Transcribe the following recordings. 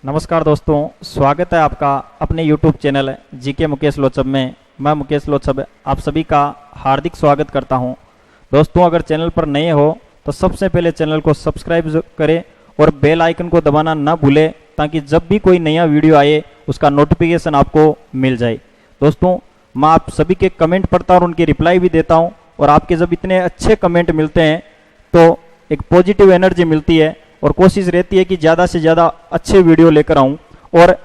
नमस्कार दोस्तों, स्वागत है आपका अपने YouTube channel GK Mukesh Lochab में। मैं मुकेश लोचब आप सभी का हार्दिक स्वागत करता हूं। दोस्तों, अगर चैनल पर नए हो तो सबसे पहले चैनल को सब्सक्राइब करें और बेल आइकन को दबाना ना भूलें ताकि जब भी कोई नया वीडियो आए उसका नोटिफिकेशन आपको मिल जाए। दोस्तों, मैं आप सभी के कमेंट पढ़ता और उनकी रिप्लाई भी देता हूँ, और आपके जब इतने अच्छे कमेंट मिलते हैं तो एक पॉजिटिव एनर्जी मिलती है और कोशिश रहती है कि ज़्यादा से ज़्यादा अच्छे वीडियो लेकर आऊँ। और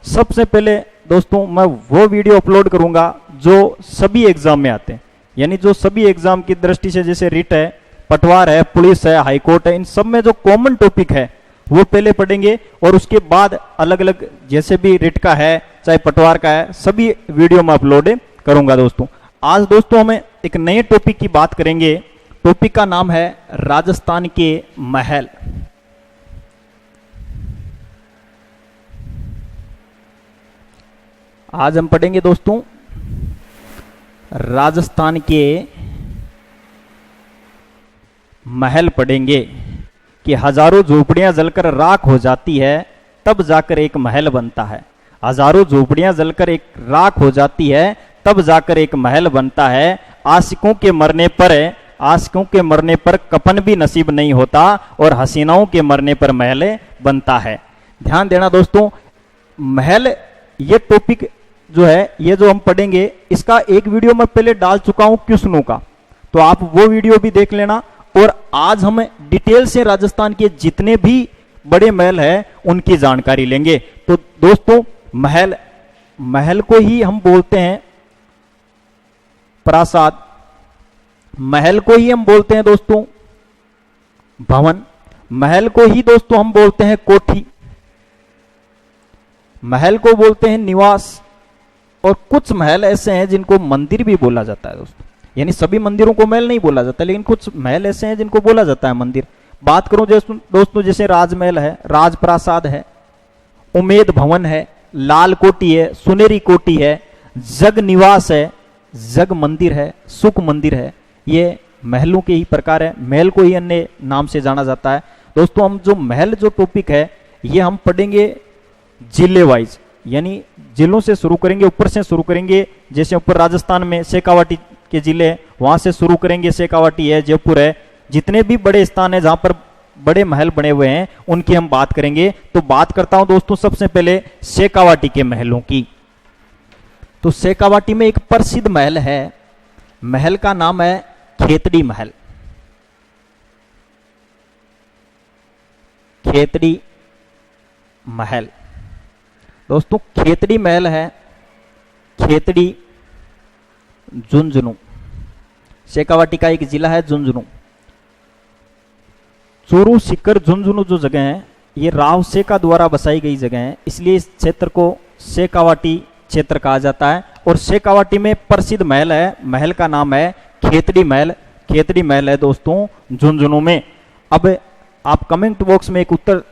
सबसे पहले दोस्तों, मैं वो वीडियो अपलोड करूँगा जो सभी एग्ज़ाम में आते हैं, यानी जो सभी एग्ज़ाम की दृष्टि से, जैसे रिट है, पटवार है, पुलिस है, हाई कोर्ट है, इन सब में जो कॉमन टॉपिक है वो पहले पढ़ेंगे और उसके बाद अलग अलग जैसे भी रिट का है चाहे पटवार का है सभी वीडियो में अपलोड करूँगा। दोस्तों, आज दोस्तों हमें एक नए टॉपिक की बात करेंगे। टॉपिक का नाम है राजस्थान के महल। आज हम पढ़ेंगे दोस्तों राजस्थान के महल पढ़ेंगे कि हजारों झोपड़ियां जलकर राख हो जाती है तब जाकर एक महल बनता है। हजारों झोपड़ियां जलकर एक राख हो जाती है तब जाकर एक महल बनता है। आशिकों के मरने पर कफन भी नसीब नहीं होता और हसीनाओं के मरने पर महल बनता है। ध्यान देना दोस्तों, महल ये टॉपिक जो है, ये जो हम पढ़ेंगे, इसका एक वीडियो मैं पहले डाल चुका हूं क्वेश्चनों का, तो आप वो वीडियो भी देख लेना। और आज हम डिटेल से राजस्थान के जितने भी बड़े महल हैं उनकी जानकारी लेंगे। तो दोस्तों, महल को ही हम बोलते हैं प्रासाद, महल को ही हम बोलते हैं दोस्तों भवन, महल को ही दोस्तों हम बोलते हैं कोठी, महल को बोलते हैं निवास, और कुछ महल ऐसे हैं जिनको मंदिर भी बोला जाता है दोस्तों। यानी सभी मंदिरों को महल नहीं बोला जाता, लेकिन कुछ महल ऐसे हैं जिनको बोला जाता है मंदिर। बात करूं दोस्तों, जैसे राजमहल है, राजप्रासाद है, उमेद भवन है, लाल कोठी है, सुनेरी कोठी है, जग निवास है, जग मंदिर है, सुख मंदिर है। ये महलों के ही प्रकार है, महल को ही अन्य नाम से जाना जाता है। दोस्तों, हम जो महल जो टॉपिक है ये हम पढ़ेंगे जिले वाइज, यानी जिलों से शुरू करेंगे, ऊपर से शुरू करेंगे। जैसे ऊपर राजस्थान में शेखावाटी के जिले, वहां से शुरू करेंगे। शेखावाटी है, जयपुर है, जितने भी बड़े स्थान है जहां पर बड़े महल बने हुए हैं उनकी हम बात करेंगे। तो बात करता हूं दोस्तों सबसे पहले शेखावाटी के महलों की। तो शेखावाटी में एक प्रसिद्ध महल है, महल का नाम है खेतड़ी महल। खेतड़ी महल दोस्तों, खेतड़ी महल है, खेतड़ी झुंझुनू, शेखावाटी का एक जिला है झुंझुनू। चूरू सीकर झुंझुनू जो जगह है ये राव शेखा द्वारा बसाई गई जगह है, इसलिए इस क्षेत्र को शेखावाटी क्षेत्र कहा जाता है। और शेखावाटी में प्रसिद्ध महल है, महल का नाम है खेतड़ी महल। खेतड़ी महल है दोस्तों झुंझुनू में। अब आप कमेंट बॉक्स में एक उत्तर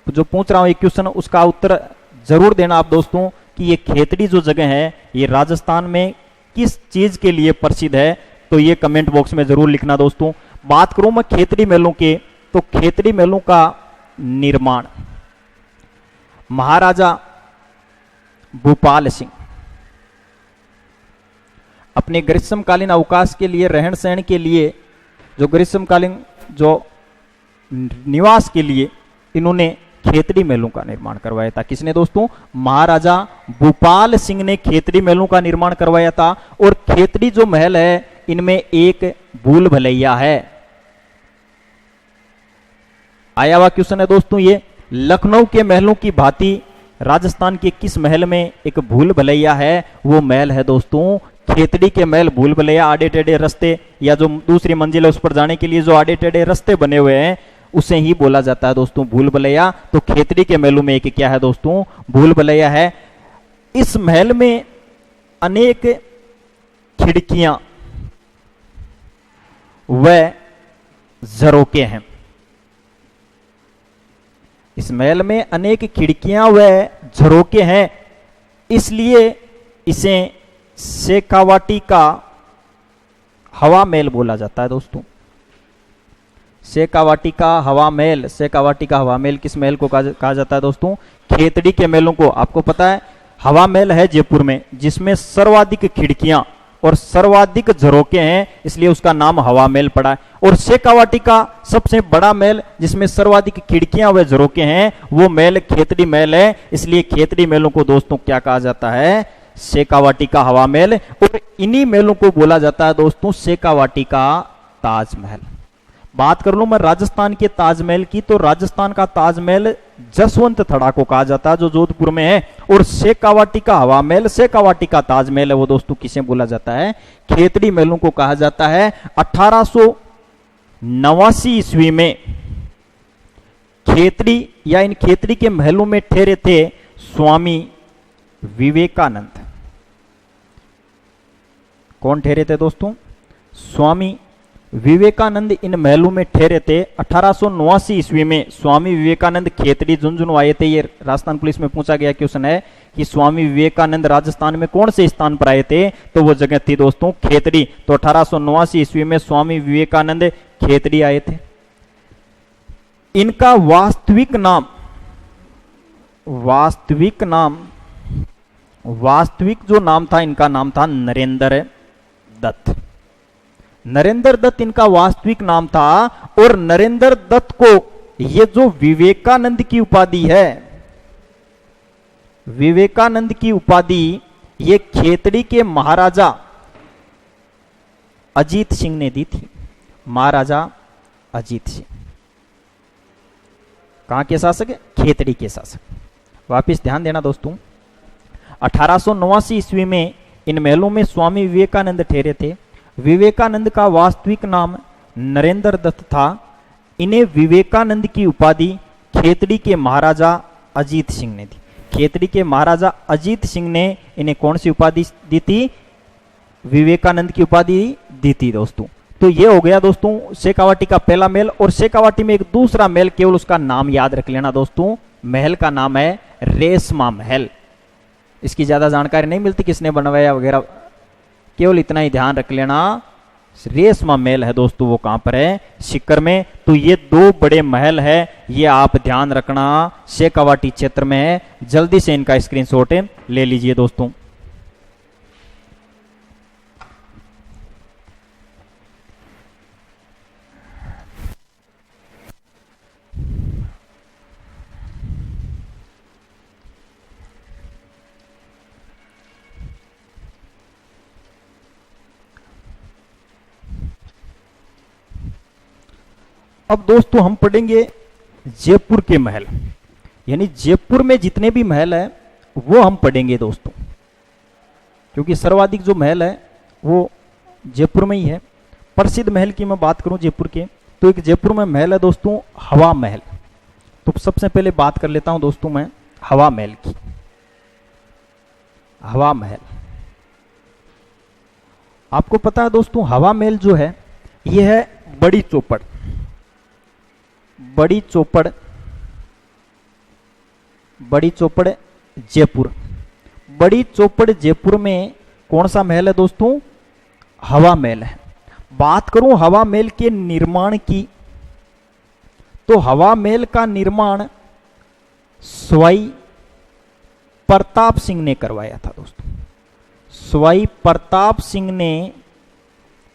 जो पूछ रहा हूं, एक क्वेश्चन, उसका उत्तर जरूर देना आप दोस्तों कि ये खेतड़ी जो जगह है ये राजस्थान में किस चीज के लिए प्रसिद्ध है, तो ये कमेंट बॉक्स में जरूर लिखना दोस्तों। बात करूं मैं खेतड़ी महलों के, तो खेतड़ी महलों का निर्माण महाराजा भूपाल सिंह अपने ग्रीष्मकालीन अवकाश के लिए, रहन सहन के लिए, जो ग्रीष्मकालीन जो निवास के लिए इन्होंने खेतड़ी महलों का निर्माण करवाया था। किसने दोस्तों? महाराजा भूपाल सिंह ने खेतड़ी महलों का निर्माण करवाया था। और खेतड़ी जो महल है इनमें एक भूल भुलैया है। आया हुआ क्वेश्चन है दोस्तों ये, लखनऊ के महलों की भांति राजस्थान के किस महल में एक भूल भुलैया है? वो महल है दोस्तों खेतड़ी के महल। भूल भुलैया आड़े टेढ़े रास्ते, या जो दूसरी मंजिल है उस पर जाने के लिए जो आड़े टेढ़े रास्ते बने हुए हैं उसे ही बोला जाता है दोस्तों भूल भुलैया। तो खेतड़ी के महलों में एक क्या है दोस्तों? भूल भुलैया है। इस महल में अनेक खिड़कियां व झरोके हैं। इस महल में अनेक खिड़कियां व झरोके हैं, इसलिए इसे शेखावाटी का हवा महल बोला जाता है दोस्तों। शेखावाटी का हवा महल, शेखावाटी का हवा महल किस महल को कहा जाता है दोस्तों? खेतड़ी के महलों को। आपको पता है हवा महल है जयपुर में, जिसमें सर्वाधिक खिड़कियां और सर्वाधिक झरोके हैं, इसलिए उसका नाम हवा महल पड़ा है। और शेखावाटी का सबसे बड़ा महल जिसमें सर्वाधिक खिड़कियां व झरोके हैं, वो महल खेतड़ी महल है, इसलिए खेतड़ी महलों को दोस्तों क्या कहा जाता है? शेखावाटी का हवा महल। और इन्हीं महलों को बोला जाता है दोस्तों शेखावाटी का ताजमहल। बात कर लूं मैं राजस्थान के ताजमहल की, तो राजस्थान का ताजमहल जसवंत थड़ा को कहा जाता है, जो जोधपुर में है। और शेखावाटी का हवा महल, शेखावाटी का ताजमहल है, वो दोस्तों किसे बोला जाता है? खेतड़ी महलों को कहा जाता है। 1889 ईस्वी में खेतड़ी या इन खेतड़ी के महलों में ठहरे थे स्वामी विवेकानंद। कौन ठहरे थे दोस्तों? स्वामी विवेकानंद इन महलों में ठहरे थे। 1889 ईस्वी में स्वामी विवेकानंद खेतड़ी झुंझुनू आए थे। ये राजस्थान पुलिस में पूछा गया क्वेश्चन है कि स्वामी विवेकानंद राजस्थान में कौन से स्थान पर आए थे, तो वो जगह थी दोस्तों खेतड़ी। तो 1889 ईस्वी में स्वामी विवेकानंद खेतड़ी आए थे। इनका वास्तविक जो नाम था, इनका नाम था नरेंद्र दत्त। नरेंद्र दत्त इनका वास्तविक नाम था। और नरेंद्र दत्त को ये जो विवेकानंद की उपाधि है, विवेकानंद की उपाधि ये खेतड़ी के महाराजा अजीत सिंह ने दी थी। महाराजा अजीत सिंह कहां के शासक है? खेतड़ी के शासक। वापिस ध्यान देना दोस्तों, 1889 ईस्वी में इन महलों में स्वामी विवेकानंद ठहरे थे। विवेकानंद का वास्तविक नाम नरेंद्र दत्त था। इन्हें विवेकानंद की उपाधि खेतड़ी के महाराजा अजीत सिंह ने दी। खेतड़ी के महाराजा अजीत सिंह ने इन्हें कौन सी उपाधि दी थी? विवेकानंद की उपाधि दी थी दोस्तों। तो ये हो गया दोस्तों शेखावाटी का पहला महल। और शेखावाटी में एक दूसरा महल, केवल उसका नाम याद रख लेना दोस्तों, महल का नाम है रेशमा महल। इसकी ज्यादा जानकारी नहीं मिलती किसने बनवाया वगैरह, केवल इतना ही ध्यान रख लेना, रेशमा महल है दोस्तों। वो कहां पर है? सीकर में। तो ये दो बड़े महल है, ये आप ध्यान रखना, शेखावाटी क्षेत्र में है। जल्दी से इनका स्क्रीनशॉट ले लीजिए दोस्तों। अब दोस्तों हम पढ़ेंगे जयपुर के महल, यानी जयपुर में जितने भी महल है वो हम पढ़ेंगे दोस्तों, क्योंकि सर्वाधिक जो महल है वो जयपुर में ही है। प्रसिद्ध महल की मैं बात करूं जयपुर के, तो एक जयपुर में महल है दोस्तों हवा महल। तो सबसे पहले बात कर लेता हूं दोस्तों मैं हवा महल की। हवा महल, आपको पता है दोस्तों हवा महल जो है ये है बड़ी चौपड़। बड़ी चौपड़ जयपुर। बड़ी चौपड़ जयपुर में कौन सा महल है दोस्तों? हवा महल है। बात करूं हवा महल के निर्माण की, तो हवा महल का निर्माण सवाई प्रताप सिंह ने करवाया था दोस्तों। सवाई प्रताप सिंह ने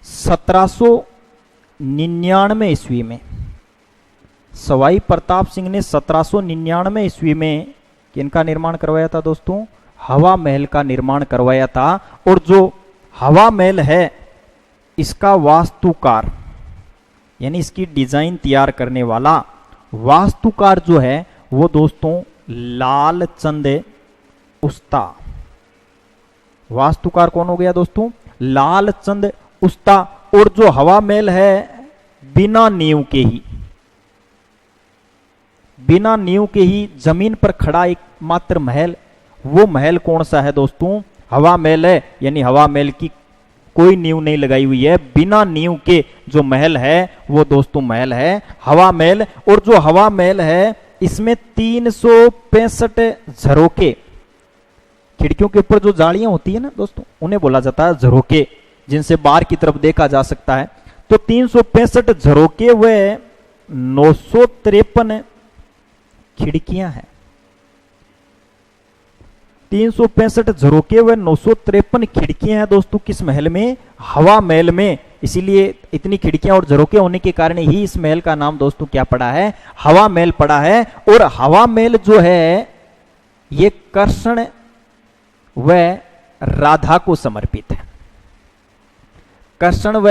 1799 ईस्वी में, सवाई प्रताप सिंह ने 1799 ईस्वी में किनका निर्माण करवाया था दोस्तों? हवा महल का निर्माण करवाया था। और जो हवा महल है इसका वास्तुकार, यानी इसकी डिजाइन तैयार करने वाला वास्तुकार जो है वो दोस्तों लालचंद उस्ता। वास्तुकार कौन हो गया दोस्तों? लालचंद उस्ता। और जो हवा महल है बिना नींव के ही जमीन पर खड़ा एक मात्र महल, वो महल कौन सा है दोस्तों? हवा महल है। यानी हवा महल की कोई नींव नहीं लगाई हुई है, बिना नींव के जो महल है वो दोस्तों महल है हवा महल। और जो हवा महल है इसमें 365 झरोके, खिड़कियों के ऊपर जो जालियां होती है ना दोस्तों, उन्हें बोला जाता है झरोके, जिनसे बाहर की तरफ देखा जा सकता है। तो 365 झरोके व 953 खिड़कियां हैं, 365 झरोके व 953 खिड़कियां हैं दोस्तों। किस महल में? हवा महल में। इसीलिए इतनी खिड़कियां और झरोके होने के कारण ही इस महल का नाम दोस्तों क्या पड़ा है? हवा महल पड़ा है। और हवा महल जो है ये कृष्ण व राधा को समर्पित है। कृष्ण व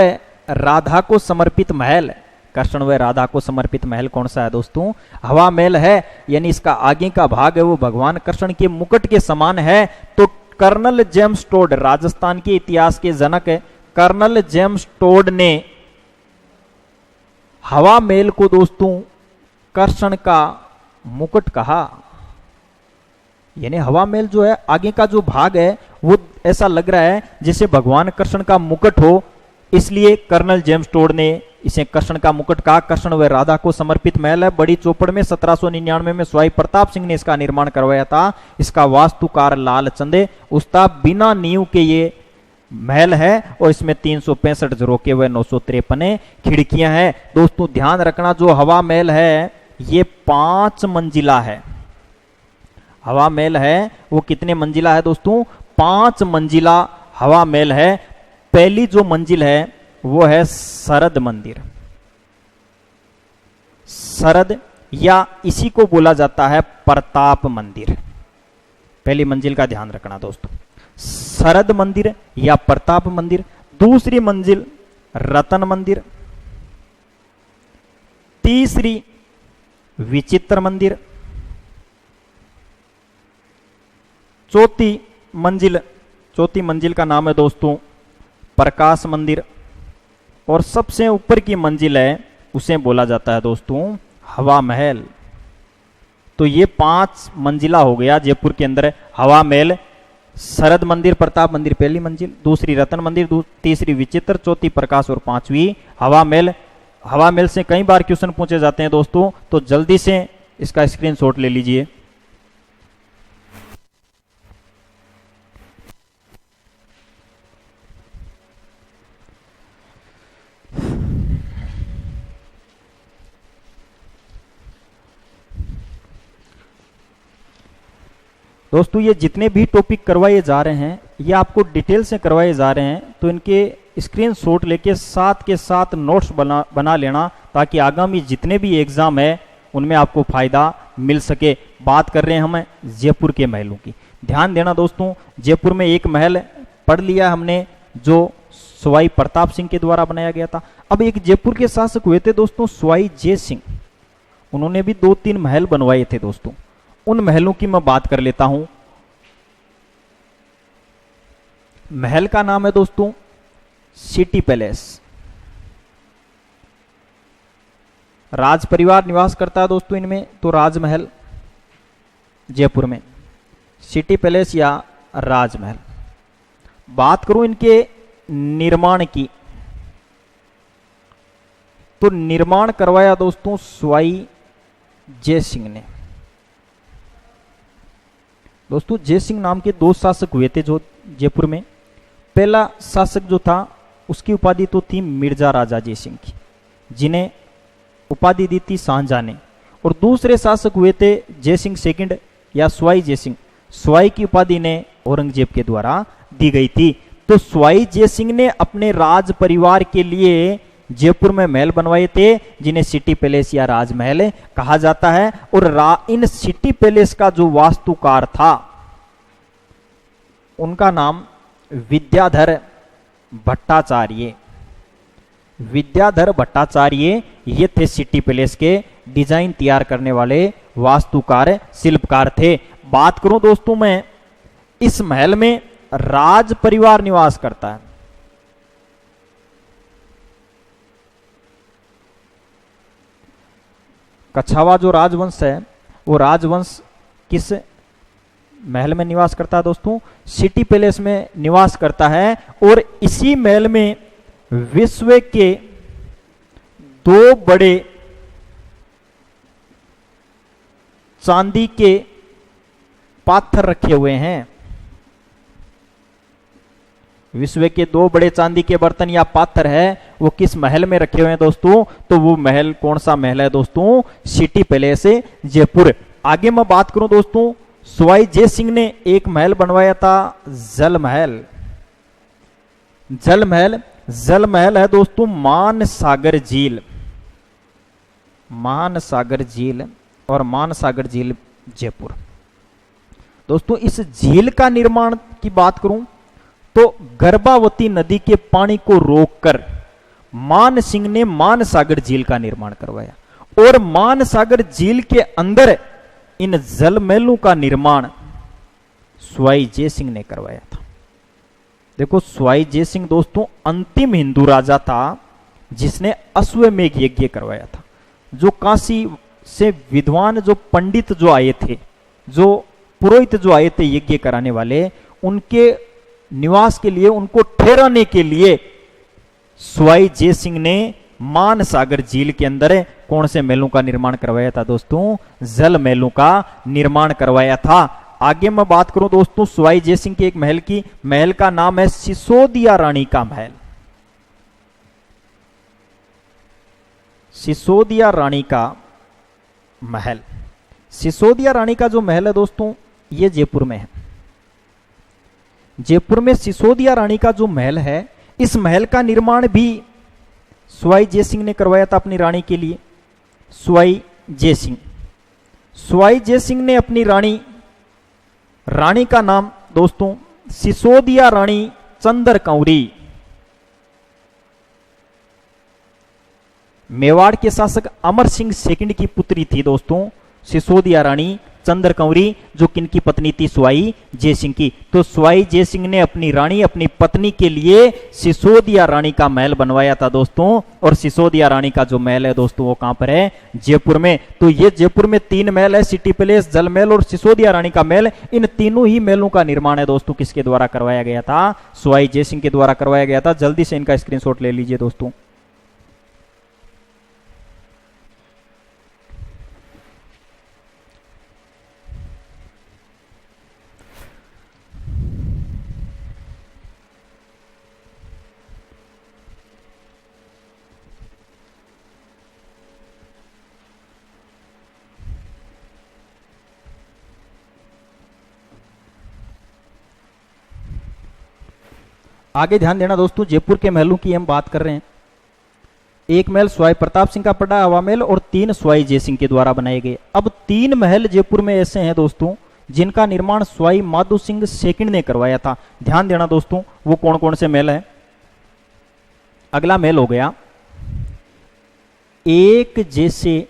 राधा को समर्पित महल, कृष्ण व राधा को समर्पित महल कौन सा है दोस्तों? हवा महल है। यानी इसका आगे का भाग है वो भगवान कृष्ण के मुकुट के समान है। तो कर्नल जेम्स टोड, राजस्थान के इतिहास के जनक कर्नल जेम्स टोड ने हवा महल को दोस्तों कृष्ण का मुकुट कहा। यानी हवा महल जो है आगे का जो भाग है वो ऐसा लग रहा है जैसे भगवान कृष्ण का मुकुट हो, इसलिए कर्नल जेम्स टोड ने इसे कृष्ण का मुकुट कहा। कृष्ण व राधा को समर्पित महल है। बड़ी चौपड़ में 1799 में स्वाई प्रताप सिंह ने इसका निर्माण करवाया था। इसका वास्तुकार लाल चंदे उस्ताद, बिना नींव के ये महल है और इसमें 365 झरोके व 953 खिड़कियां हैं। दोस्तों ध्यान रखना, जो हवा महल है ये 5 मंजिला है। हवा महल है वो कितने मंजिला है दोस्तों? 5 मंजिला हवा महल है। पहली जो मंजिल है वो है शरद मंदिर। शरद या इसी को बोला जाता है प्रताप मंदिर। पहली मंजिल का ध्यान रखना दोस्तों, शरद मंदिर या प्रताप मंदिर। दूसरी मंजिल रतन मंदिर, तीसरी विचित्र मंदिर, चौथी मंजिल का नाम है दोस्तों प्रकाश मंदिर, और सबसे ऊपर की मंजिल है उसे बोला जाता है दोस्तों हवा महल। तो ये 5 मंजिला हो गया जयपुर के अंदर हवा महल। शरद मंदिर, प्रताप मंदिर पहली मंजिल, दूसरी रतन मंदिर, तीसरी विचित्र, चौथी प्रकाश और 5वीं हवा महल। हवा महल से कई बार क्वेश्चन पूछे जाते हैं दोस्तों, तो जल्दी से इसका स्क्रीनशॉट ले लीजिए। दोस्तों ये जितने भी टॉपिक करवाए जा रहे हैं ये आपको डिटेल से करवाए जा रहे हैं, तो इनके स्क्रीनशॉट लेके साथ के साथ नोट्स बना लेना, ताकि आगामी जितने भी एग्जाम है उनमें आपको फायदा मिल सके। बात कर रहे हैं हम जयपुर के महलों की। ध्यान देना दोस्तों, जयपुर में एक महल पढ़ लिया हमने जो स्वाई प्रताप सिंह के द्वारा बनाया गया था। अब एक जयपुर के शासक हुए थे दोस्तों स्वाई जय सिंह, उन्होंने भी 2-3 महल बनवाए थे दोस्तों। उन महलों की मैं बात कर लेता हूं। महल का नाम है दोस्तों सिटी पैलेस। राज परिवार निवास करता है दोस्तों इनमें, तो राजमहल जयपुर में, सिटी पैलेस या राजमहल। बात करूं इनके निर्माण की, तो निर्माण करवाया दोस्तों स्वाई जय सिंह ने। दोस्तों जय सिंह नाम के 2 शासक हुए थे जो जयपुर में। पहला शासक जो था उसकी उपाधि तो थी मिर्जा राजा जय सिंह की, जिन्हें उपाधि दी थी शाहजहां ने। और दूसरे शासक हुए थे जय सिंह सेकंड या स्वाई जय सिंह। स्वाई की उपाधि ने औरंगजेब के द्वारा दी गई थी। तो स्वाई जय सिंह ने अपने राज परिवार के लिए जयपुर में महल बनवाए थे, जिन्हें सिटी पैलेस या राजमहल कहा जाता है। और इन सिटी पैलेस का जो वास्तुकार था उनका नाम विद्याधर भट्टाचार्य। विद्याधर भट्टाचार्य ये थे सिटी पैलेस के डिजाइन तैयार करने वाले वास्तुकार, शिल्पकार थे। बात करूं दोस्तों मैं, इस महल में राज परिवार निवास करता है। कछावा जो राजवंश है वो राजवंश किस महल में निवास करता है दोस्तों? सिटी पैलेस में निवास करता है। और इसी महल में विश्व के 2 बड़े चांदी के पाथर रखे हुए हैं। विश्व के 2 बड़े चांदी के बर्तन या पात्र है वो किस महल में रखे हुए हैं दोस्तों? तो वो महल कौन सा महल है दोस्तों? City palace Jaipur. आगे मैं बात करूं दोस्तों, सवाई जय सिंह ने एक महल बनवाया था, जल महल। जल महल, जल महल है दोस्तों मानसागर झील, मानसागर झील और मानसागर झील जयपुर। दोस्तों इस झील का निर्माण की बात करूं तो गर्भावती नदी के पानी को रोककर मान सिंह ने मानसागर झील का निर्माण करवाया और मानसागर झील के अंदर इन जल महलों का निर्माण सवाई जय सिंह ने करवाया था। देखो सवाई जय सिंह दोस्तों अंतिम हिंदू राजा था जिसने अश्वमेघ यज्ञ करवाया था। जो काशी से विद्वान जो पंडित जो आए थे, जो पुरोहित जो आए थे यज्ञ कराने वाले, उनके निवास के लिए, उनको ठहराने के लिए सवाई जय सिंह ने मानसागर झील के अंदर कौन से महलों का निर्माण करवाया था दोस्तों? जल महलों का निर्माण करवाया था। आगे मैं बात करूं दोस्तों सवाई जय सिंह के एक महल की, महल का नाम है सिसोदिया रानी का महल। सिसोदिया रानी का महल, सिसोदिया रानी का जो महल है दोस्तों ये जयपुर में है। जयपुर में सिसोदिया रानी का जो महल है, इस महल का निर्माण भी सवाई जय सिंह ने करवाया था अपनी रानी के लिए। सवाई जय सिंह, सवाई जय सिंह ने अपनी रानी का नाम दोस्तों सिसोदिया रानी चंद्र कंवरी, मेवाड़ के शासक अमर सिंह सेकंड की पुत्री थी दोस्तों सिसोदिया रानी चंद्र कंवरी, जो किनकी पत्नी थी? सवाई जय सिंह की। तो सवाई जय सिंह ने अपनी रानी, अपनी पत्नी के लिए सिसोदिया रानी का महल बनवाया था दोस्तों। और सिसोदिया रानी का जो महल है दोस्तों वो कहां पर है? जयपुर में। तो ये जयपुर में 3 महल है, सिटी पैलेस, जल महल और सिसोदिया रानी का महल। इन तीनों ही महलों का निर्माण है दोस्तों किसके द्वारा करवाया गया था? सवाई जय सिंह के द्वारा करवाया गया था। जल्दी से इनका स्क्रीनशॉट ले लीजिए दोस्तों। आगे ध्यान देना दोस्तों, जयपुर के महलों की हम बात कर रहे हैं। एक महल सवाई प्रताप सिंह का पड़ा हवा महल और 3 सवाई जय सिंह के द्वारा बनाए गए। अब 3 महल जयपुर में ऐसे हैं दोस्तों जिनका निर्माण सवाई माधो सिंह सेकंड ने करवाया था। ध्यान देना दोस्तों, वो कौन कौन से महल है? अगला महल हो गया एक जैसे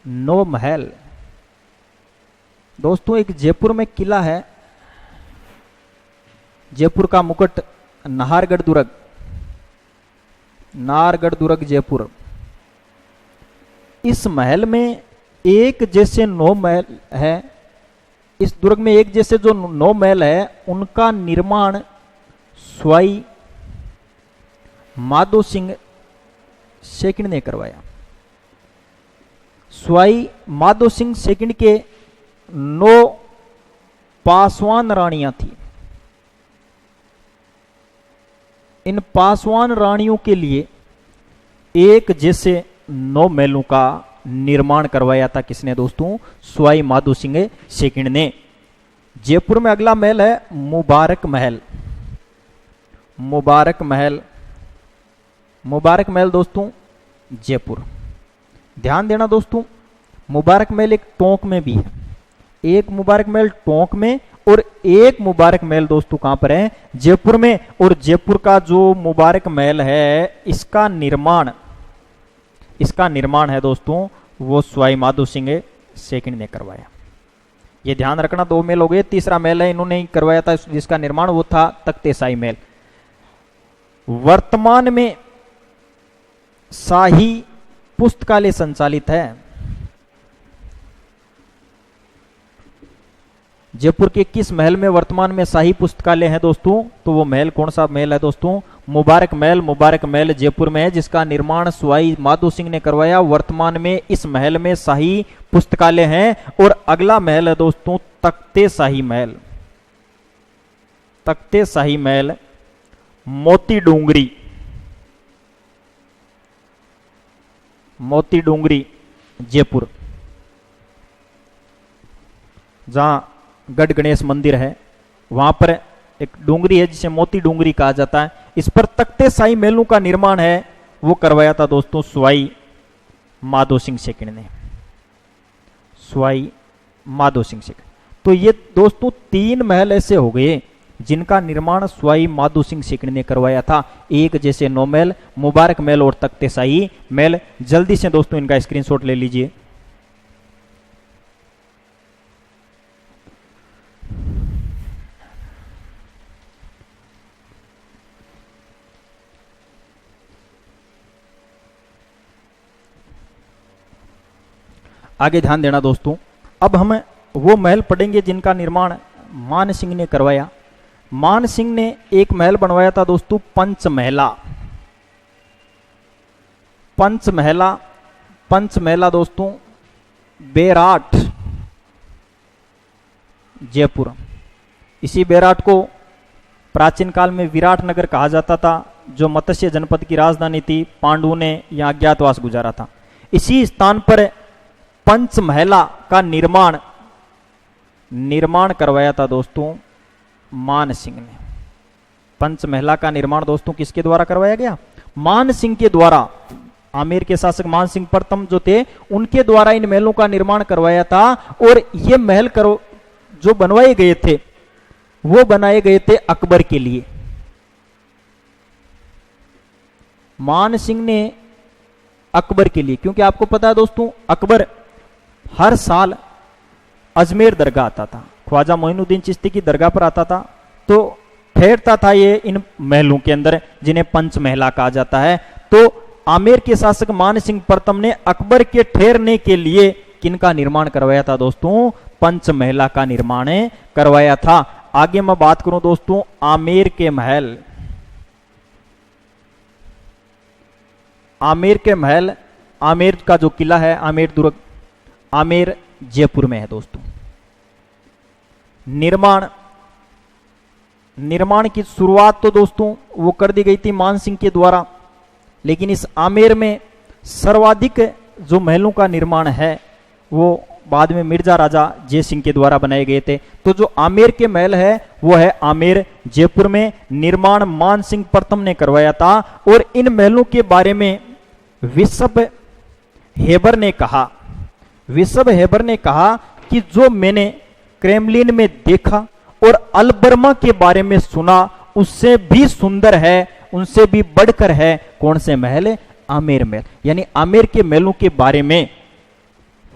9 महल। दोस्तों एक जयपुर में किला है, जयपुर का मुकुट नाहरगढ़ दुर्ग, नाहरगढ़ दुर्ग जयपुर। इस महल में एक जैसे 9 महल है। इस दुर्ग में एक जैसे जो 9 महल है उनका निर्माण सवाई माधो सिंह सेकंड ने करवाया। सवाई माधो सिंह सेकंड के 9 पासवान रानियां थी। इन पासवान रानियों के लिए एक जैसे 9 महलों का निर्माण करवाया था किसने दोस्तों? सवाई माधो सिंह सेकंड ने। जयपुर में अगला महल है मुबारक महल। मुबारक महल, मुबारक महल दोस्तों जयपुर। ध्यान देना दोस्तों, मुबारक महल एक टोंक में भी है। एक मुबारक महल टोंक में और एक मुबारक महल दोस्तों कहां पर है? जयपुर में। और जयपुर का जो मुबारक महल है इसका निर्माण है दोस्तों वो सवाई माधो सिंह सेकंड ने करवाया। ये ध्यान रखना, 2 महल हो गए। तीसरा महल है इन्होंने ही करवाया था जिसका निर्माण, वो था तख्तेशाही महल। वर्तमान में शाही पुस्तकालय संचालित है। जयपुर के किस महल में वर्तमान में शाही पुस्तकालय है दोस्तों? तो वो महल कौन सा महल है दोस्तों? मुबारक महल। मुबारक महल जयपुर में है जिसका निर्माण सवाई माधो सिंह ने करवाया। वर्तमान में इस महल में शाही पुस्तकालय है। और अगला महल है दोस्तों तख्तेशाही महल। तख्ते शाही महल, मोती डूंगरी, मोती डूंगरी जयपुर, जहां गढ़ गणेश मंदिर है वहां पर एक डूंगरी है जिसे मोती डूंगरी कहा जाता है। इस पर तख्ते शाही महलों का निर्माण है वो करवाया था दोस्तों सवाई माधो सिंह सेकंड ने, सवाई माधो सिंह सेकंड। तो ये दोस्तों 3 महल ऐसे हो गए जिनका निर्माण सवाई माधो सिंह सेकंड ने करवाया था। एक जैसे 9 महल, मुबारक महल और तख्ते शाही महल। जल्दी से दोस्तों इनका स्क्रीनशॉट ले लीजिए। आगे ध्यान देना दोस्तों, अब हम वो महल पढ़ेंगे जिनका निर्माण मान सिंह ने करवाया। मान सिंह ने एक महल बनवाया था दोस्तों पंचमहला। पंचमहला, पंचमहला दोस्तों बेराट जयपुर। इसी बेराट को प्राचीन काल में विराट नगर कहा जाता था, जो मत्स्य जनपद की राजधानी थी। पांडवों ने यहां अज्ञातवास गुजारा था। इसी स्थान पर पंचमहला का निर्माण करवाया था दोस्तों मान सिंह ने। पंचमहला का निर्माण दोस्तों किसके द्वारा करवाया गया? मान सिंह के द्वारा। आमेर के शासक मान सिंह प्रथम जो थे उनके द्वारा इन महलों का निर्माण करवाया था। और ये महल जो बनवाए गए थे वो बनाए गए थे अकबर के लिए। मान सिंह ने अकबर के लिए, क्योंकि आपको पता है दोस्तों अकबर हर साल अजमेर दरगाह आता था, ख्वाजा मोइनुद्दीन चिश्ती की दरगाह पर आता था, तो ठहरता था ये इन महलों के अंदर जिन्हें पंचमहला कहा जाता है। तो आमेर के शासक मान सिंह प्रथम ने अकबर के ठहरने के लिए किनका निर्माण करवाया था दोस्तों? पंचमहला का निर्माण करवाया था। आगे मैं बात करूं दोस्तों आमेर के महल। आमेर के महल, आमेर का जो किला है आमेर दुर्ग, आमेर जयपुर में है दोस्तों। निर्माण की शुरुआत तो दोस्तों वो कर दी गई थी मान सिंह के द्वारा, लेकिन इस आमेर में सर्वाधिक जो महलों का निर्माण है वो बाद में मिर्जा राजा जय सिंह के द्वारा बनाए गए थे। तो जो आमेर के महल है वो है आमेर जयपुर में। निर्माण मान सिंह प्रथम ने करवाया था। और इन महलों के बारे में विशब हेबर ने कहा, विशब हेबर ने कहा कि जो मैंने क्रेमलिन में देखा और अलबर्मा के बारे में सुना उससे भी सुंदर है, उनसे भी बढ़कर है। कौन से महल? आमेर महल। यानी आमेर के महलों के बारे में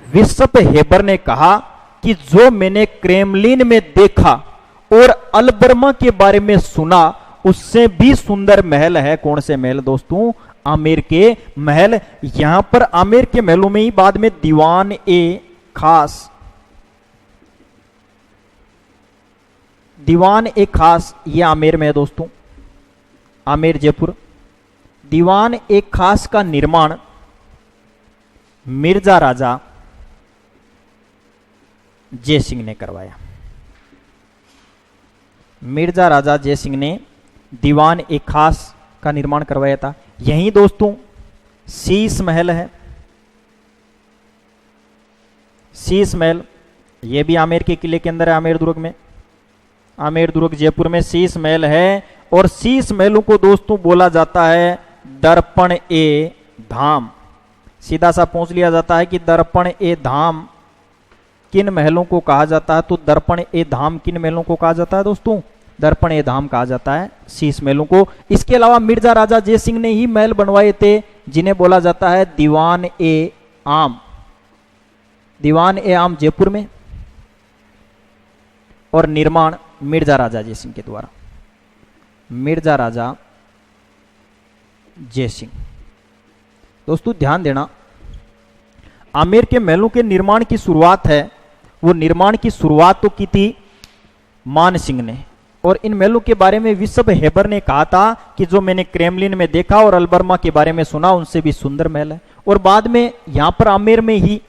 विशब हेबर ने कहा कि जो मैंने क्रेमलिन में देखा और अलबर्मा के बारे में सुना उससे भी सुंदर महल है। कौन से महल दोस्तों? आमेर के महल। यहां पर आमेर के महलों में ही बाद में दीवान ए खास, दीवान ए खास ये आमेर में है दोस्तों, आमेर जयपुर। दीवान ए खास का निर्माण मिर्जा राजा जय सिंह ने करवाया। मिर्जा राजा जय सिंह ने दीवान ए खास का निर्माण करवाया था। यही दोस्तों शीश महल है। शीश महल ये भी आमेर के किले के अंदर है, आमेर दुर्ग में। आमेर दुर्ग जयपुर में शीश महल है। और शीश महलों को दोस्तों बोला जाता है दर्पण ए धाम। सीधा सा पूछ लिया जाता है कि दर्पण ए धाम किन महलों को कहा जाता है? तो दर्पण ए धाम किन महलों को कहा जाता है दोस्तों? दर्पण ए धाम कहा जाता है शीश महलों को। इसके अलावा मिर्जा राजा जय सिंह ने ही महल बनवाए थे जिन्हें बोला जाता है दीवान ए आम। दीवान ए आम जयपुर में और निर्माण मिर्जा राजा जय सिंह के द्वारा। मिर्जा राजा जय सिंह। दोस्तों ध्यान देना, आमेर के महलों के निर्माण की शुरुआत है वो निर्माण की शुरुआत तो की थी मान सिंह ने। और इन महलों के बारे में विशब हेबर ने कहा था कि जो मैंने क्रेमलिन में देखा और अलबर्मा के बारे में सुना उनसे भी सुंदर महल है। और बाद में यहां पर आमेर में ही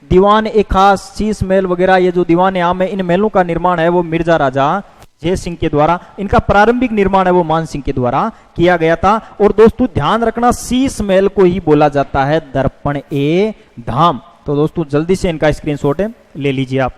दीवान ए खास, शीश महल वगैरह ये जो दीवान आम है इन महलों का निर्माण है वो मिर्जा राजा जय सिंह के द्वारा। इनका प्रारंभिक निर्माण है वो मान सिंह के द्वारा किया गया था। और दोस्तों ध्यान रखना, शीश महल को ही बोला जाता है दर्पण ए धाम। तो दोस्तों जल्दी से इनका स्क्रीनशॉट ले लीजिए आप।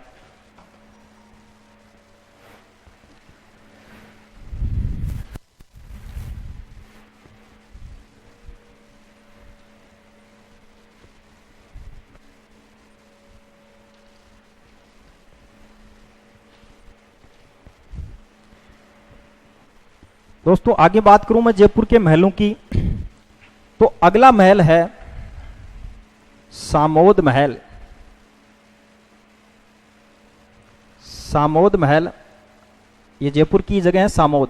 दोस्तों आगे बात करूं मैं जयपुर के महलों की, तो अगला महल है सामोद महल। सामोद महल ये जयपुर की जगह है, सामोद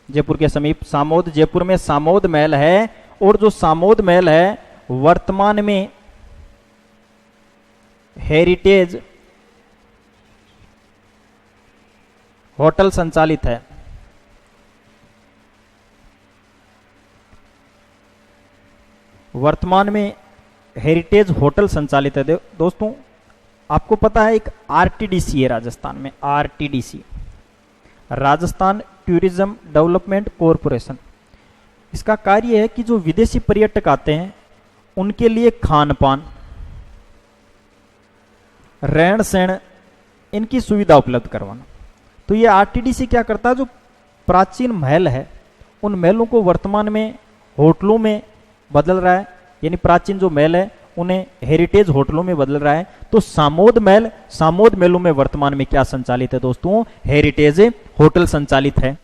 जयपुर के समीप सामोद, जयपुर में सामोद महल है। और जो सामोद महल है वर्तमान में हेरिटेज होटल संचालित है। वर्तमान में हेरिटेज होटल संचालित है। दोस्तों आपको पता है एक आरटीडीसी है राजस्थान में, RTDC Rajasthan tourism development corporation. इसका कार्य है कि जो विदेशी पर्यटक आते हैं उनके लिए खान पान, रहन सहन, इनकी सुविधा उपलब्ध करवाना। तो ये आरटीडीसी क्या करता है, जो प्राचीन महल है उन महलों को वर्तमान में होटलों में बदल रहा है, यानी प्राचीन जो महल है उन्हें हेरिटेज होटलों में बदल रहा है। तो सामोद महल, सामोद महलों में वर्तमान में क्या संचालित है दोस्तों, हेरिटेज होटल संचालित है।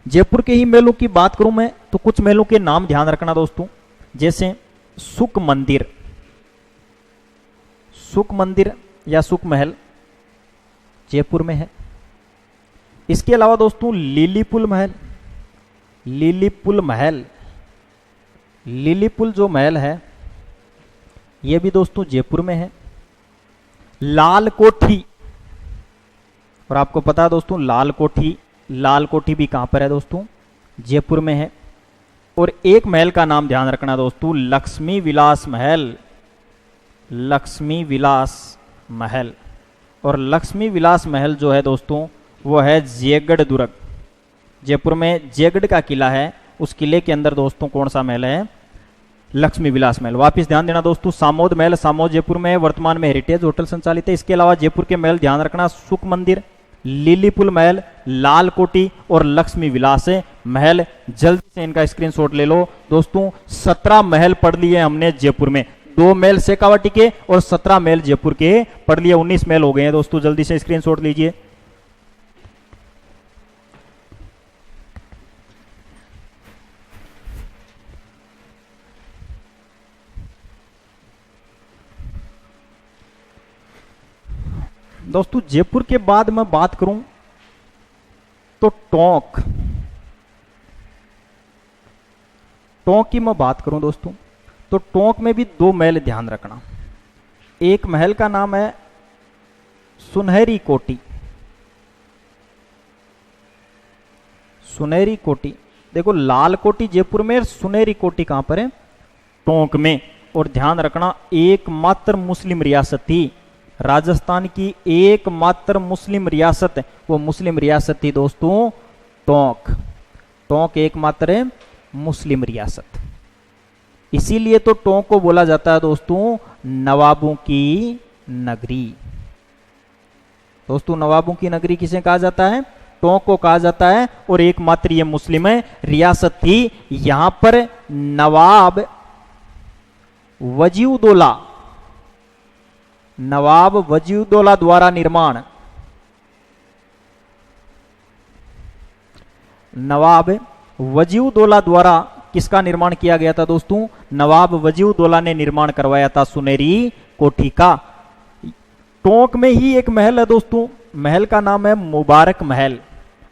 जयपुर के ही महलों की बात करूं मैं तो कुछ महलों के नाम ध्यान रखना दोस्तों, जैसे सुख मंदिर, सुख मंदिर या सुख महल जयपुर में है। इसके अलावा दोस्तों लिलीपुल महल, लिलीपुल महल, लिलीपुल जो महल है यह भी दोस्तों जयपुर में है। लाल कोठी, और आपको पता है दोस्तों लाल कोठी, लाल कोठी भी कहां पर है दोस्तों, जयपुर में है। और एक महल का नाम ध्यान रखना दोस्तों, लक्ष्मी विलास महल, लक्ष्मी विलास महल। और लक्ष्मी विलास महल जो है दोस्तों वो है जयगढ़ दुर्ग, जयपुर में जयगढ़ का किला है, उस किले के अंदर दोस्तों कौन सा महल है, लक्ष्मी विलास महल। वापिस ध्यान देना दोस्तों, सामोद महल, सामोद जयपुर में है, वर्तमान में हेरिटेज होटल संचालित है। इसके अलावा जयपुर के महल ध्यान रखना, सुख मंदिर, लिलीपुल महल, लाल कोठी और लक्ष्मी विलास महल। जल्दी से इनका स्क्रीनशॉट ले लो दोस्तों। 17 महल पढ़ लिए हमने जयपुर में, 2 महल शेखावाटी के और 17 महल जयपुर के पढ़ लिए, 19 महल हो गए हैं दोस्तों। जल्दी से स्क्रीनशॉट लीजिए। दोस्तों जयपुर के बाद मैं बात करूं तो टोंक, टोंक की मैं बात करूं दोस्तों तो टोंक में भी 2 महल ध्यान रखना। एक महल का नाम है सुनहरी कोठी, सुनहरी कोठी। देखो लाल कोठी जयपुर में, सुनहरी कोठी कहां पर है, टोंक में। और ध्यान रखना एकमात्र मुस्लिम रियासत थी, राजस्थान की एकमात्र मुस्लिम रियासत, वो मुस्लिम रियासत थी दोस्तों टोंक। टोंक एकमात्र मुस्लिम रियासत, इसीलिए तो टोंक को बोला जाता है दोस्तों नवाबों की नगरी। दोस्तों नवाबों की नगरी किसे कहा जाता है, टोंक को कहा जाता है। और एकमात्र ये मुस्लिम रियासत थी। यहां पर नवाब वजीउद्दौला, नवाब वजीउद्दौला द्वारा निर्माण, नवाब वजीउद्दौला द्वारा किसका निर्माण किया गया था दोस्तों, नवाब वजीउद्दौला ने निर्माण करवाया था सुनहरी कोठी का। टोंक में ही एक महल है दोस्तों, महल का नाम है मुबारक महल।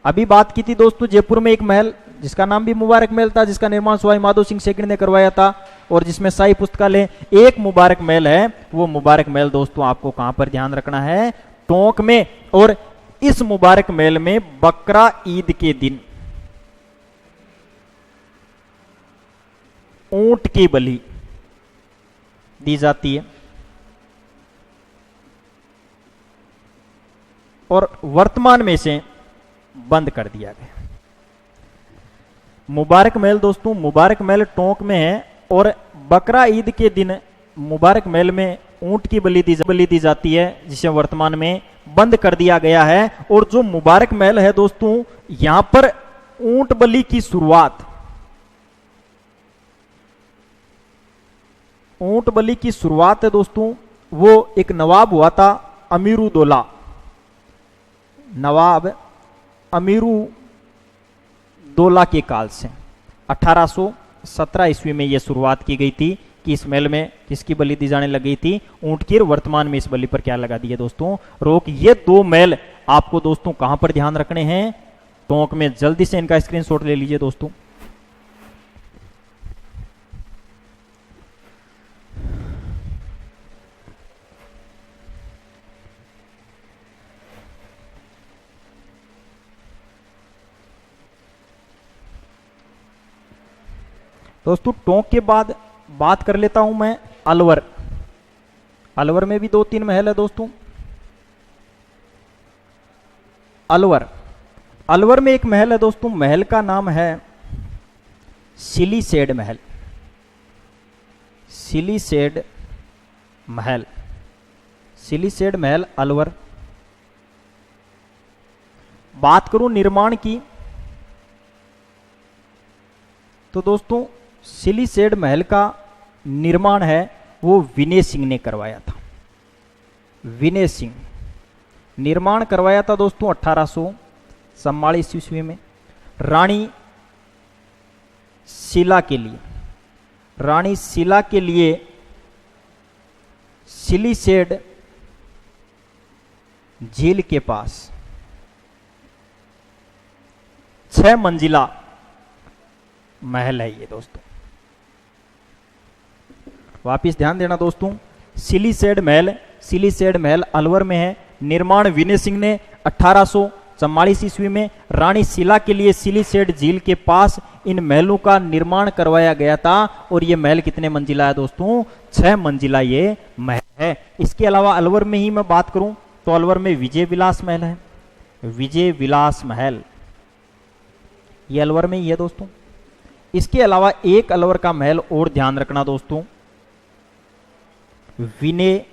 अभी बात की थी दोस्तों जयपुर में एक महल जिसका नाम भी मुबारक महल था, जिसका निर्माण सवाई माधो सिंह सेकंड ने करवाया था और जिसमें शाही पुस्तकालय। एक मुबारक महल है, वो मुबारक महल दोस्तों आपको कहां पर ध्यान रखना है, टोंक में। और इस मुबारक महल में बकरा ईद के दिन ऊंट की बलि दी जाती है। और वर्तमान में इसे बंद कर दिया गया। मुबारक महल दोस्तों, मुबारक महल टोंक में है और बकरा ईद के दिन मुबारक महल में ऊंट की बलि दी जाती है, जिसे वर्तमान में बंद कर दिया गया है। और जो मुबारक महल है दोस्तों, यहां पर ऊंट बलि की शुरुआत, ऊंट बलि की शुरुआत है दोस्तों, वो एक नवाब हुआ था अमीरुद्दौला, नवाब अमीरुद्दौला के काल से 1817 ईस्वी में यह शुरुआत की गई थी कि इस महल में किसकी बलि दी जाने लगी थी, ऊंट की। वर्तमान में इस बलि पर क्या लगा दिए दोस्तों, रोक। ये दो महल आपको दोस्तों कहां पर ध्यान रखने हैं, टोंक में। जल्दी से इनका स्क्रीनशॉट ले लीजिए दोस्तों। दोस्तों टोंक के बाद बात कर लेता हूं मैं अलवर। अलवर में भी 2-3 महल है दोस्तों। अलवर में एक महल है दोस्तों, महल का नाम है सिलीसेड महल। सिलीसेड महल अलवर। बात करूं निर्माण की तो दोस्तों सिलीसेड महल का निर्माण है वो विनय सिंह ने करवाया था। विनय सिंह निर्माण करवाया था दोस्तों 1844 ईस्वी में रानी शीला के लिए। रानी शीला के लिए सिलीसेड झील के पास 6 मंजिला महल है ये दोस्तों। वापिस ध्यान देना दोस्तों, सिलीसेड महल अलवर में है। निर्माण विनय सिंह ने 1844 ईस्वी में रानी शीला के लिए सिलीसेड झील के पास इन महलों का निर्माण करवाया गया था। और ये महल कितने मंजिला है दोस्तों, 6 मंजिला ये महल है। इसके अलावा अलवर में ही मैं बात करूं तो अलवर में विजय विलास महल है। विजय विलास महल ये अलवर में ही है दोस्तों। इसके अलावा एक अलवर का महल और ध्यान रखना दोस्तों, विनय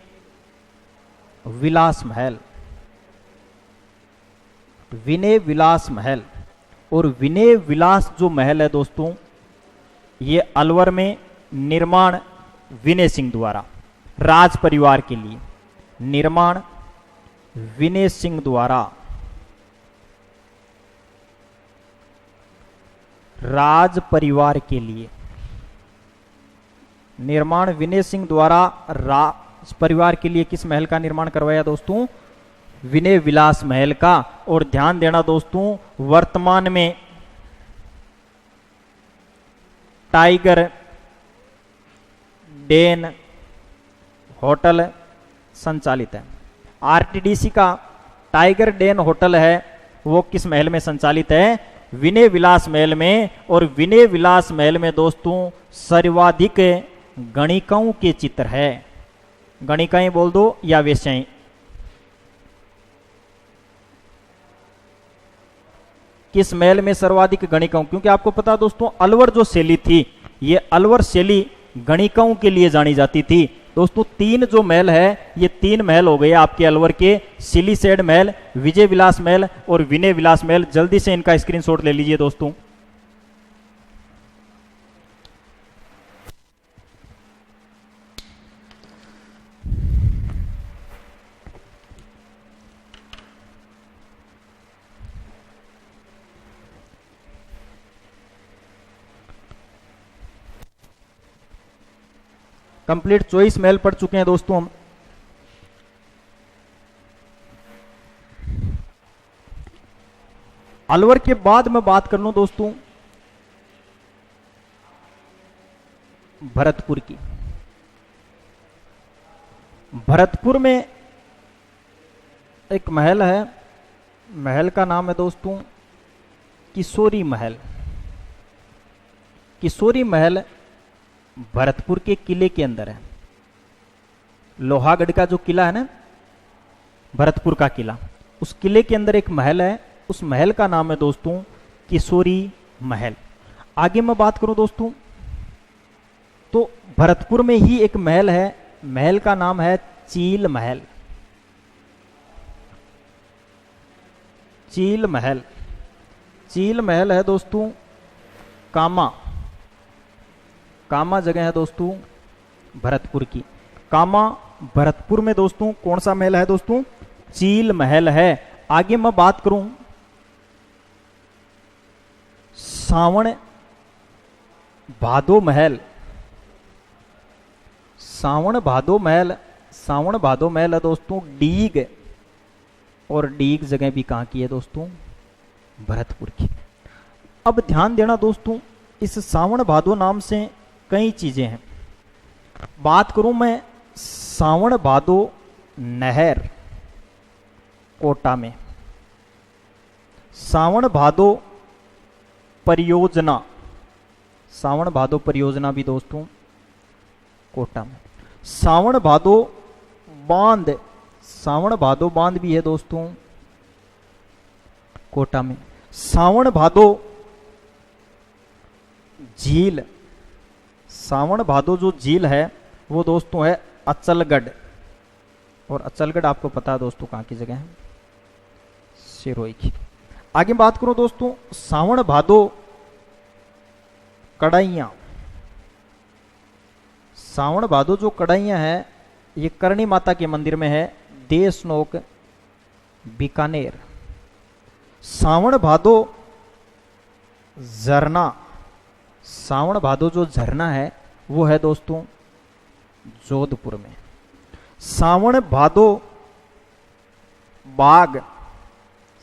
विलास महल। विनय विलास महल और विनय विलास जो महल है दोस्तों, ये अलवर में निर्माण विनय सिंह द्वारा राज परिवार के लिए, निर्माण विनय सिंह द्वारा राज परिवार के लिए, निर्माण विनय सिंह द्वारा राज परिवार के लिए किस महल का निर्माण करवाया दोस्तों, विनय विलास महल का। और ध्यान देना दोस्तों, वर्तमान में टाइगर डेन होटल संचालित है। आरटीडीसी का टाइगर डेन होटल है वो किस महल में संचालित है, विनय विलास महल में। और विनय विलास महल में दोस्तों सर्वाधिक गणिकाओं के चित्र है। गणिकाएं बोल दो या वेश्याएं, किस महल में सर्वाधिक गणिकाओं, क्योंकि आपको पता दोस्तों अलवर जो शैली थी ये अलवर शैली गणिकाओं के लिए जानी जाती थी। दोस्तों 3 जो महल है ये 3 महल हो गए आपके अलवर के, सिलीसेड महल, विजय विलास महल और विनय विलास महल। जल्दी से इनका स्क्रीनशॉट ले लीजिए दोस्तों। कंप्लीट चॉइस महल पढ़ चुके हैं दोस्तों हम। अलवर के बाद मैं बात कर लूं दोस्तों भरतपुर की। भरतपुर में एक महल है, महल का नाम है दोस्तों किशोरी महल। किशोरी महल भरतपुर के किले के अंदर है। लोहागढ़ का जो किला है ना, भरतपुर का किला, उस किले के अंदर एक महल है, उस महल का नाम है दोस्तों किशोरी महल। आगे मैं बात करूं दोस्तों तो भरतपुर में ही एक महल है, महल का नाम है चील महल। चील महल, चील महल है दोस्तों कामा, कामा जगह है दोस्तों भरतपुर की। कामा भरतपुर में दोस्तों कौन सा महल है दोस्तों? चील महल है। आगे मैं बात करूं सावण भादो महल, सावण भादो महल, सावण भादो महल है दोस्तों डीग, और डीग जगह भी कहां की है दोस्तों? भरतपुर की। अब ध्यान देना दोस्तों, इस सावण भादो नाम से कई चीजें हैं। बात करूं मैं सावण भादो नहर कोटा में, सावण भादो परियोजना, सावण भादो परियोजना भी दोस्तों कोटा में। सावण भादो बांध, सावण भादो बांध भी है दोस्तों कोटा में। सावण भादो झील, सावण भादो जो झील है वो दोस्तों है अचलगढ़, और अचलगढ़ आपको पता है दोस्तों कहां की जगह है? सिरोही की। आगे बात करो दोस्तों सावण भादो कड़ाइयां, सावण भादो जो कड़ाइयां है ये करणी माता के मंदिर में है, देशनोक बीकानेर। सावण भादो झरना, सावण भादो जो झरना है वो है दोस्तों जोधपुर में। सावण भादो बाग,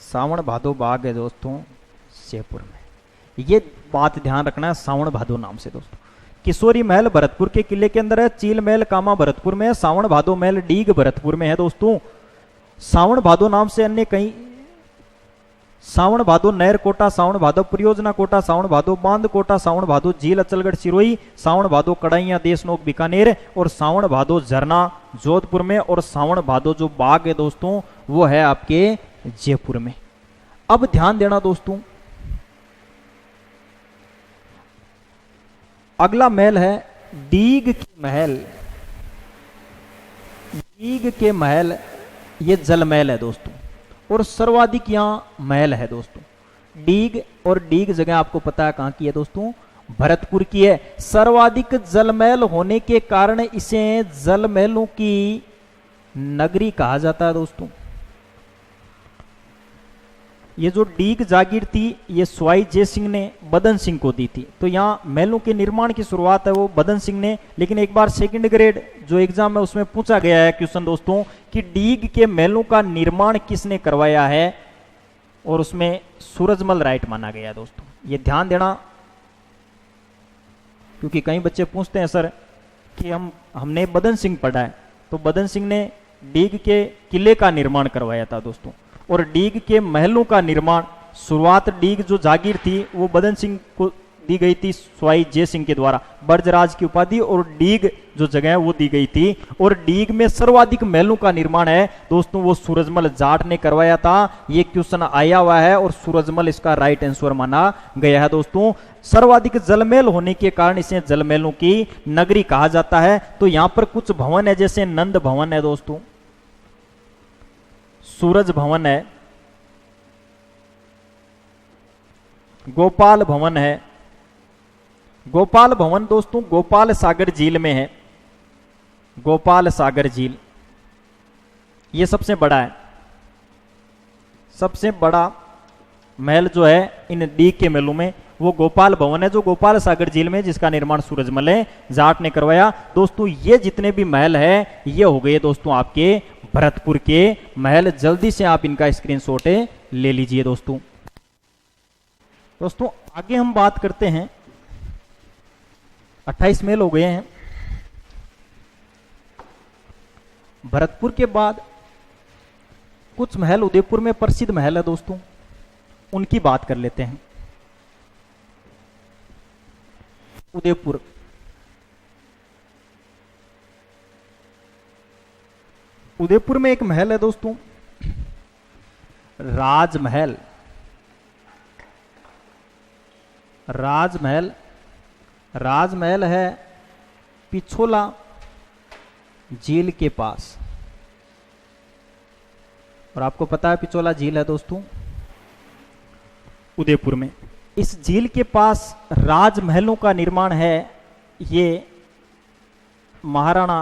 सावण भादो बाग है दोस्तों जयपुर में। ये बात ध्यान रखना है सावण भादो नाम से दोस्तों। किशोरी महल भरतपुर के किले के अंदर है, चील महल कामा भरतपुर में है, सावण भादो महल डीग भरतपुर में है दोस्तों। सावण भादो नाम से अन्य कई, सावण भादो नहर कोटा, सावण भादो परियोजना कोटा, सावण भादो बांध कोटा, सावण भादो झील अचलगढ़ सिरोही, सावण भादो कड़ाइयां देशनोक बीकानेर, और सावण भादो झरना जोधपुर में, और सावण भादो जो बाग है दोस्तों वो है आपके जयपुर में। अब ध्यान देना दोस्तों, अगला महल है डीग के महल। डीग के महल ये जल महल है दोस्तों, और सर्वाधिक यहां महल है दोस्तों। डीग, और डीग जगह आपको पता है कहां की है दोस्तों? भरतपुर की है। सर्वाधिक जल महल होने के कारण इसे जल महलों की नगरी कहा जाता है दोस्तों। ये जो डीग जागीर थी ये स्वाई जय सिंह ने बदन सिंह को दी थी, तो यहाँ महलों के निर्माण की शुरुआत है वो बदन सिंह ने। लेकिन एक बार सेकंड ग्रेड जो एग्जाम है उसमें पूछा गया है क्वेश्चन दोस्तों कि डीग के महलों का निर्माण किसने करवाया है, और उसमें सूरजमल राइट माना गया दोस्तों। ये ध्यान देना, क्योंकि कई बच्चे पूछते हैं सर कि हमने बदन सिंह पढ़ा है, तो बदन सिंह ने डीग के किले का निर्माण करवाया था दोस्तों, और डीग के महलों का निर्माण शुरुआत डीग जो जागीर थी वो बदन सिंह को दी गई थी स्वाई जय सिंह के द्वारा, बर्जराज की उपाधि, और डीग जो जगह है वो दी गई थी। और डीग में सर्वाधिक महलों का निर्माण है दोस्तों वो सूरजमल जाट ने करवाया था। ये क्वेश्चन आया हुआ है और सूरजमल इसका राइट आंसर माना गया है दोस्तों। सर्वाधिक जलमहल होने के कारण इसे जलमहलों की नगरी कहा जाता है। तो यहां पर कुछ भवन है, जैसे नंद भवन है दोस्तों, सूरज भवन है, गोपाल भवन है। गोपाल भवन दोस्तों गोपाल सागर झील में है, गोपाल सागर झील ये सबसे बड़ा है। सबसे बड़ा महल जो है इन डीग के महलों में वो गोपाल भवन है, जो गोपाल सागर झील में, जिसका निर्माण सूरजमल जाट ने करवाया। दोस्तों ये जितने भी महल है ये हो गए दोस्तों आपके भरतपुर के महल। जल्दी से आप इनका स्क्रीनशॉट ले लीजिए दोस्तों। दोस्तों आगे हम बात करते हैं, 28 महल हो गए हैं। भरतपुर के बाद कुछ महल उदयपुर में प्रसिद्ध महल है दोस्तों, उनकी बात कर लेते हैं। उदयपुर, उदयपुर में एक महल है दोस्तों राजमहल, राजमहल, राजमहल है पिछोला झील के पास। और आपको पता है पिछोला झील है दोस्तों उदयपुर में। इस झील के पास राजमहलों का निर्माण है। ये महाराणा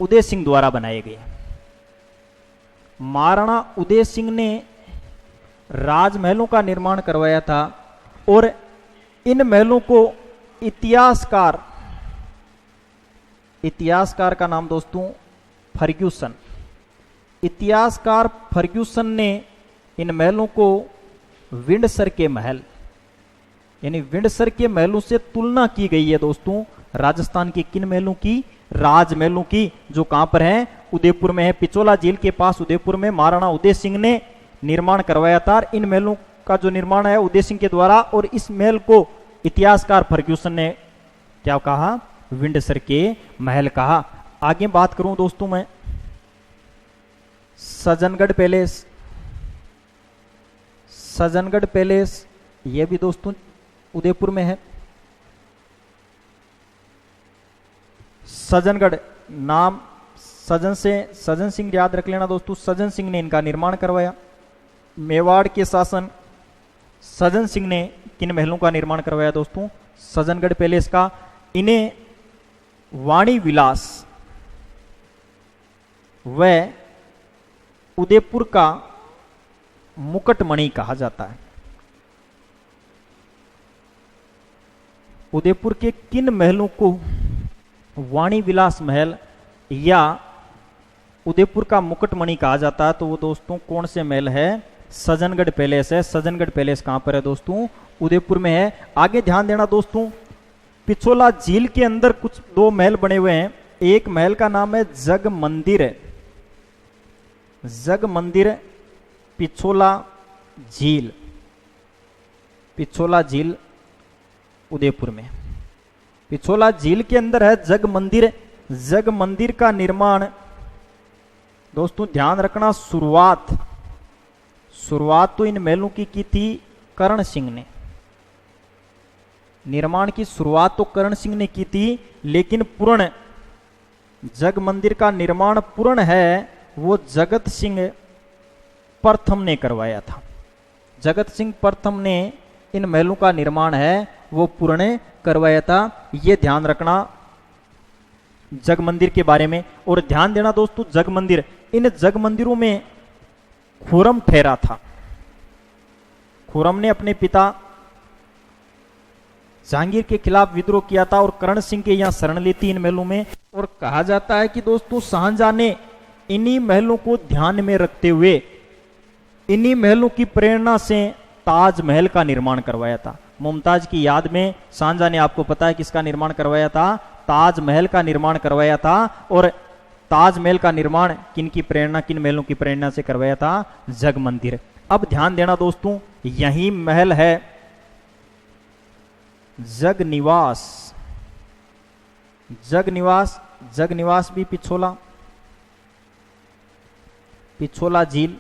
उदय सिंह द्वारा बनाए गए। महाराणा उदय सिंह ने राजमहलों का निर्माण करवाया था और इन महलों को इतिहासकार, इतिहासकार का नाम दोस्तों फर्ग्यूसन, इतिहासकार फर्ग्यूसन ने इन महलों को विंडसर के महल यानी विंडसर के महलों से तुलना की गई है दोस्तों। राजस्थान के किन महलों की? राजमहलों की, जो कहां पर है? उदयपुर में है। पिछोला झील के पास उदयपुर में महाराणा उदय सिंह ने निर्माण करवाया था। इन महलों का जो निर्माण है उदय सिंह के द्वारा, और इस महल को इतिहासकार फर्ग्यूसन ने क्या कहा? विंडसर के महल कहा। आगे बात करूं दोस्तों मैं सज्जनगढ़ पैलेस, सज्जनगढ़ पैलेस यह भी दोस्तों उदयपुर में है। सज्जनगढ़ नाम सज्जन से सज्जन सिंह याद रख लेना दोस्तों, सज्जन सिंह ने इनका निर्माण करवाया। मेवाड़ के शासन सज्जन सिंह ने किन महलों का निर्माण करवाया दोस्तों? सज्जनगढ़ पैलेस का। इन्हें वाणी विलास व उदयपुर का मुकुटमणि कहा जाता है। उदयपुर के किन महलों को वाणी विलास महल या उदयपुर का मुकुटमणि कहा जाता है? तो वो दोस्तों कौन से महल है? सज्जनगढ़ पैलेस है। सज्जनगढ़ पैलेस कहां पर है दोस्तों? उदयपुर में है। आगे ध्यान देना दोस्तों, पिछोला झील के अंदर कुछ दो महल बने हुए हैं। एक महल का नाम है जग मंदिर, जग मंदिर पिछोला झील, पिछोला झील उदयपुर में। पिछोला झील के अंदर है जग मंदिर। जग मंदिर का निर्माण दोस्तों ध्यान रखना, शुरुआत तो इन महलों की थी करण सिंह ने। निर्माण की शुरुआत तो करण सिंह ने की थी, लेकिन पूर्ण जग मंदिर का निर्माण पूर्ण है वो जगत सिंह प्रथम ने करवाया था। जगत सिंह प्रथम ने इन महलों का निर्माण है वो पूर्ण करवाया था। ये ध्यान रखना जग मंदिर के बारे में। और ध्यान देना दोस्तों, जग मंदिर, इन जग मंदिरों में खुरम ठहरा था। खुरम ने अपने पिता जहांगीर के खिलाफ विद्रोह किया था और करण सिंह के यहां शरण ली थी इन महलों में। और कहा जाता है कि दोस्तों शाहजहां ने इन्हीं महलों को ध्यान में रखते हुए इन्हीं महलों की प्रेरणा से ताजमहल का निर्माण करवाया था। मुमताज की याद में शाहजहां ने, आपको पता है किसका निर्माण करवाया था? ताजमहल का निर्माण करवाया था। और ताजमहल का निर्माण किन की प्रेरणा, किन महलों की प्रेरणा से करवाया था? जग मंदिर। अब ध्यान देना दोस्तों, यही महल है जग निवास। जग निवास, जग निवास भी पिछोला, पिछोला झील,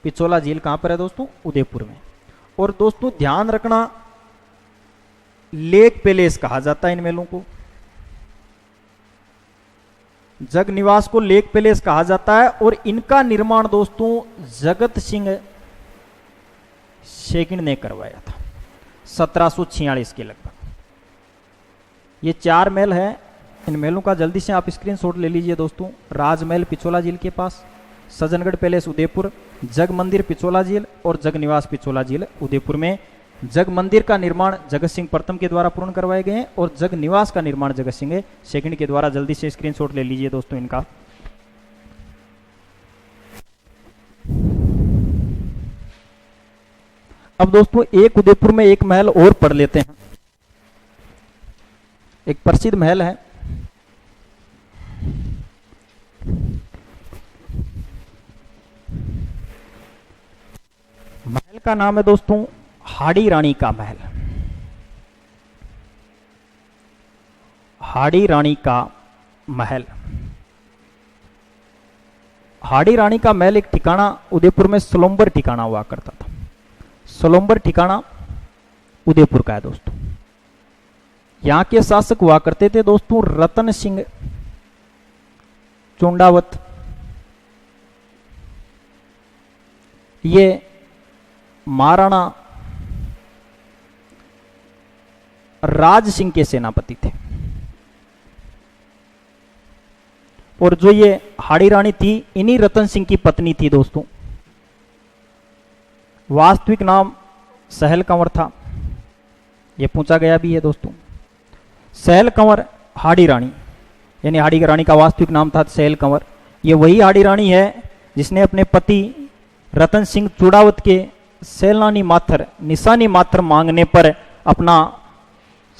पिछोला झील कहां पर है दोस्तों? उदयपुर में। और दोस्तों ध्यान रखना, लेक पैलेस कहा जाता है इन महलों को। जग निवास को लेक पैलेस कहा जाता है और इनका निर्माण दोस्तों जगत सिंह शेगिन ने करवाया था 1746 के लगभग। ये चार महल है। इन महलों का जल्दी से आप स्क्रीनशॉट ले लीजिए दोस्तों। राजमहल पिछोला झील के पास, सज्जनगढ़ पैलेस उदयपुर, जग मंदिर पिछोला झील और जग निवास पिछोला झील उदयपुर में। जग मंदिर का निर्माण जगत सिंह प्रथम के द्वारा पूर्ण करवाए गए हैं और जग निवास का निर्माण जगत सिंह सेकंड के द्वारा। जल्दी से स्क्रीनशॉट ले लीजिए दोस्तों इनका। अब दोस्तों एक उदयपुर में एक महल और पढ़ लेते हैं। एक प्रसिद्ध महल है, महल का नाम है दोस्तों हाड़ी रानी का महल। हाड़ी रानी का महल। हाड़ी रानी का महल एक ठिकाना उदयपुर में सलोम्बर ठिकाना हुआ करता था। सलोम्बर ठिकाना उदयपुर का है दोस्तों। यहां के शासक हुआ करते थे दोस्तों रतन सिंह चुंडावत। ये महाराणा राज सिंह के सेनापति थे। और जो ये हाड़ी रानी थी इन्हीं रतन सिंह की पत्नी थी दोस्तों। वास्तविक नाम सहल कंवर था, ये पूछा गया भी है दोस्तों। सहल कंवर हाड़ी रानी, यानी हाड़ी रानी का वास्तविक नाम था सहल कंवर। ये वही हाड़ी रानी है जिसने अपने पति रतन सिंह चुड़ावत के सैलानी माथर निशानी माथर मांगने पर अपना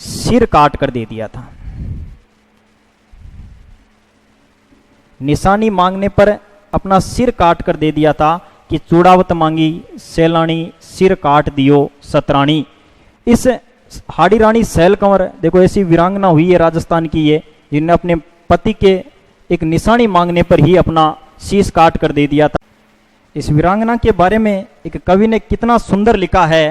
सिर काट कर दे दिया था। निशानी मांगने पर अपना सिर काट कर दे दिया था कि चूड़ावत मांगी सैलानी सिर काट दियो सतरानी। इस हाड़ी रानी सहल कंवर देखो ऐसी वीरांगना हुई है राजस्थान की ये, जिनने अपने पति के एक निशानी मांगने पर ही अपना शीश काट कर दे दिया था। इस वीरांगना के बारे में एक कवि ने कितना सुंदर लिखा है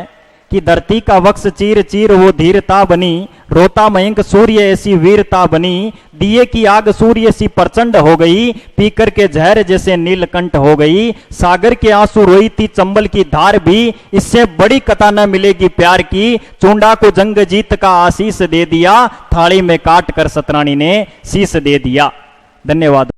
कि धरती का वक्ष चीर चीर वो धीरता बनी, रोता मयंक सूर्य ऐसी वीरता बनी, दिए की आग सूर्य सी प्रचंड हो गई, पीकर के जहर जैसे नीलकंठ हो गई, सागर के आंसू रोई थी चंबल की धार भी, इससे बड़ी कथा न मिलेगी प्यार की, चूंडा को जंग जीत का आशीष दे दिया, थाली में काट कर सतरानी ने शीश दे दिया। धन्यवाद।